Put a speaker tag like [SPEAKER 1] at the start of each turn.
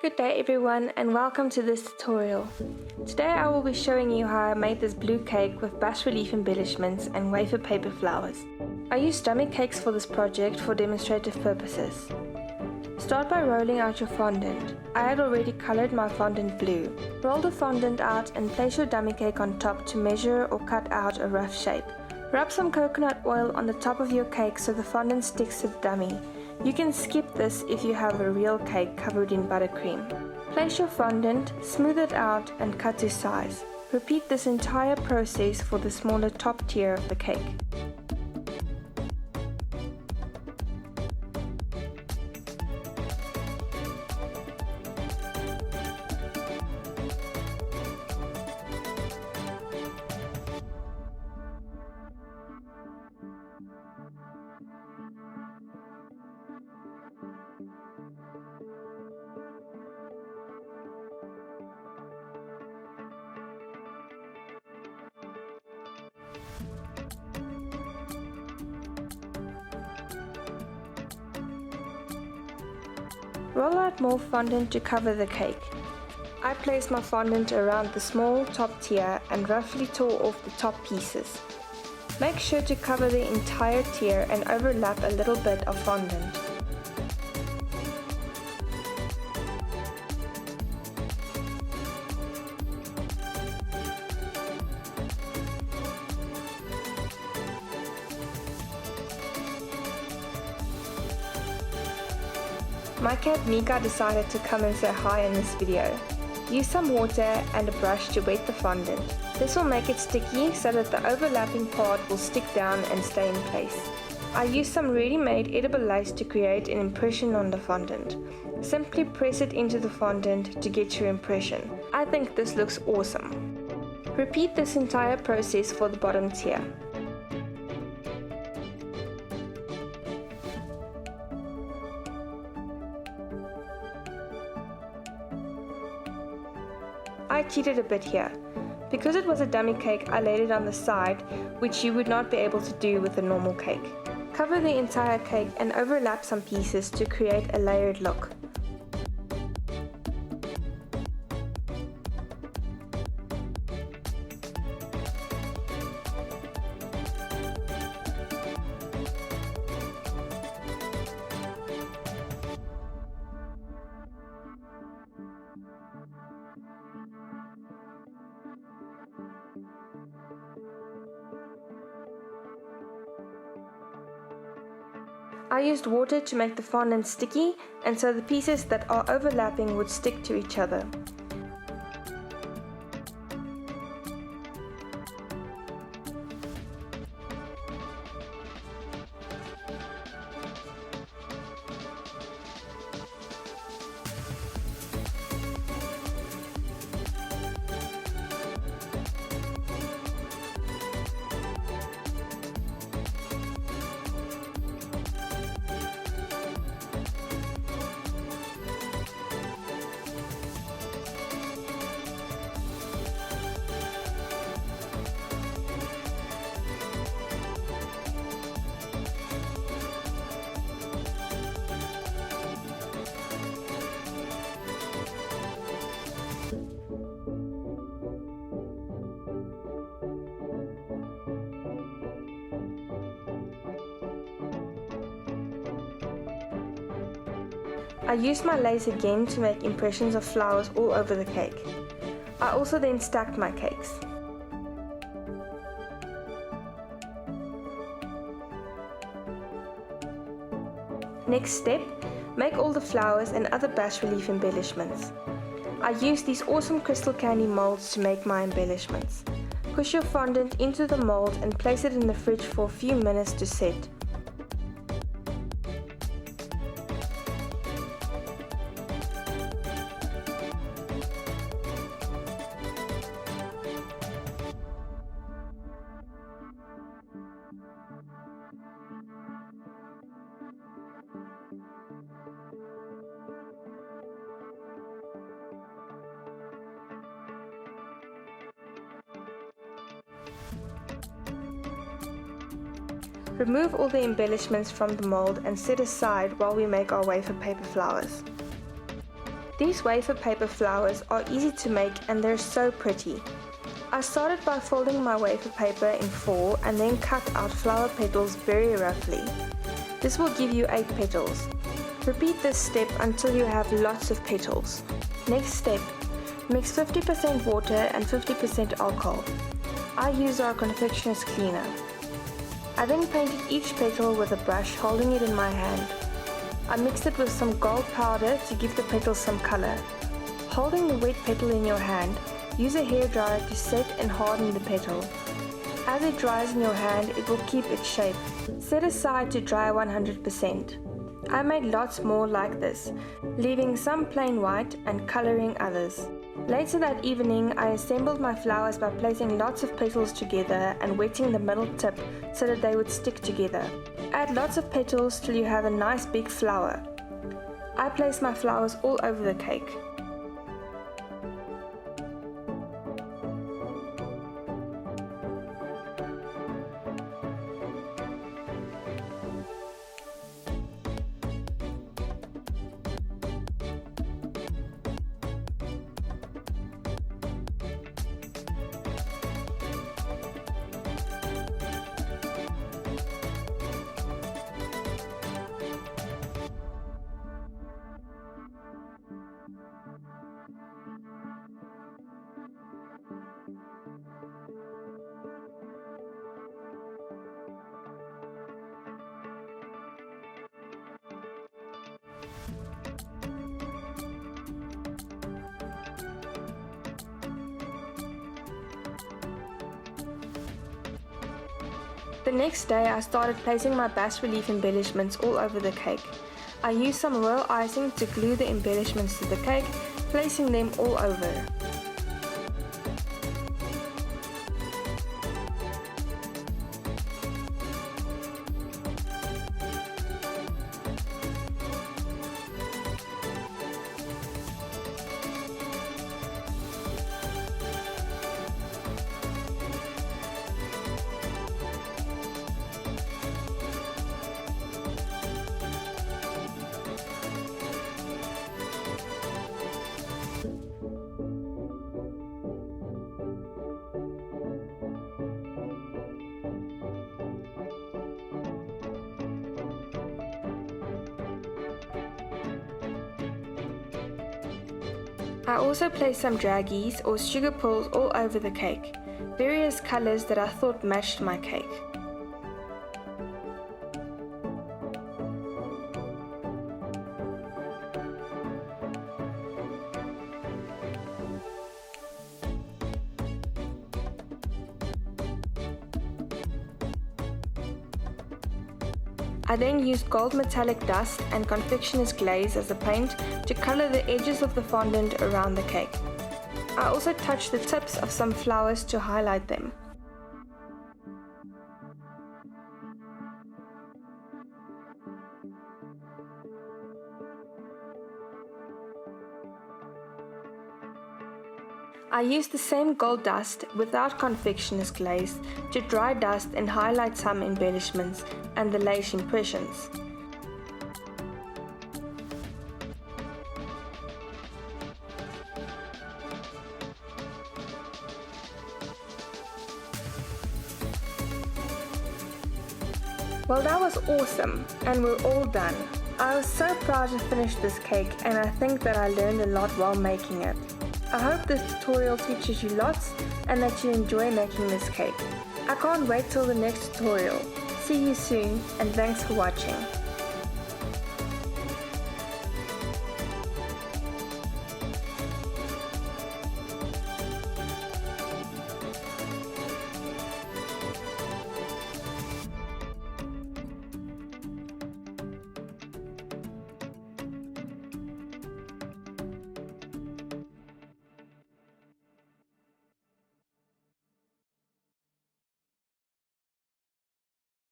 [SPEAKER 1] Good day everyone and welcome to this tutorial. Today I will be showing you how I made this blue cake with Bas-Relief embellishments and wafer paper flowers. I used dummy cakes for this project for demonstrative purposes. Start by rolling out your fondant. I had already colored my fondant blue. Roll the fondant out and place your dummy cake on top to measure or cut out a rough shape. Rub some coconut oil on the top of your cake so the fondant sticks to the dummy. You can skip this if you have a real cake covered in buttercream. Place your fondant, smooth it out and cut to size. Repeat this entire process for the smaller top tier of the cake. Roll out more fondant to cover the cake. I placed my fondant around the small top tier and roughly tore off the top pieces. Make sure to cover the entire tier and overlap a little bit of fondant. My cat Mika decided to come and say hi in this video. Use some water and a brush to wet the fondant. This will make it sticky so that the overlapping part will stick down and stay in place. I used some ready-made edible lace to create an impression on the fondant. Simply press it into the fondant to get your impression. I think this looks awesome. Repeat this entire process for the bottom tier. I cheated a bit here. Because it was a dummy cake, I laid it on the side, which you would not be able to do with a normal cake. Cover the entire cake and overlap some pieces to create a layered look. I used water to make the fondant sticky and so the pieces that are overlapping would stick to each other. I used my lace again to make impressions of flowers all over the cake. I also then stacked my cakes. Next step, make all the flowers and other bas-relief embellishments. I used these awesome crystal candy molds to make my embellishments. Push your fondant into the mold and place it in the fridge for a few minutes to set. Remove all the embellishments from the mold and set aside while we make our wafer paper flowers. These wafer paper flowers are easy to make and they're so pretty. I started by folding my wafer paper in 4 and then cut out flower petals very roughly. This will give you 8 petals. Repeat this step until you have lots of petals. Next step, mix 50% water and 50% alcohol. I use our confectioner's cleaner. I then painted each petal with a brush, holding it in my hand. I mixed it with some gold powder to give the petals some color. Holding the wet petal in your hand, use a hairdryer to set and harden the petal. As it dries in your hand, it will keep its shape. Set aside to dry 100%. I made lots more like this, leaving some plain white and coloring others. Later that evening, I assembled my flowers by placing lots of petals together and wetting the middle tip so that they would stick together. Add lots of petals till you have a nice big flower. I place my flowers all over the cake. The next day I started placing my bas-relief embellishments all over the cake. I used some royal icing to glue the embellishments to the cake, placing them all over. I also placed some draggies or sugar pearls all over the cake, various colors that I thought matched my cake. I then used gold metallic dust and confectioner's glaze as a paint to color the edges of the fondant around the cake. I also touched the tips of some flowers to highlight them. I used the same gold dust without confectioner's glaze to dry dust and highlight some embellishments and the lace impressions. Well, that was awesome, and we're all done. I was so proud to finish this cake, and I think that I learned a lot while making it. I hope this tutorial teaches you lots and that you enjoy making this cake. I can't wait till the next tutorial. See you soon, and thanks for watching.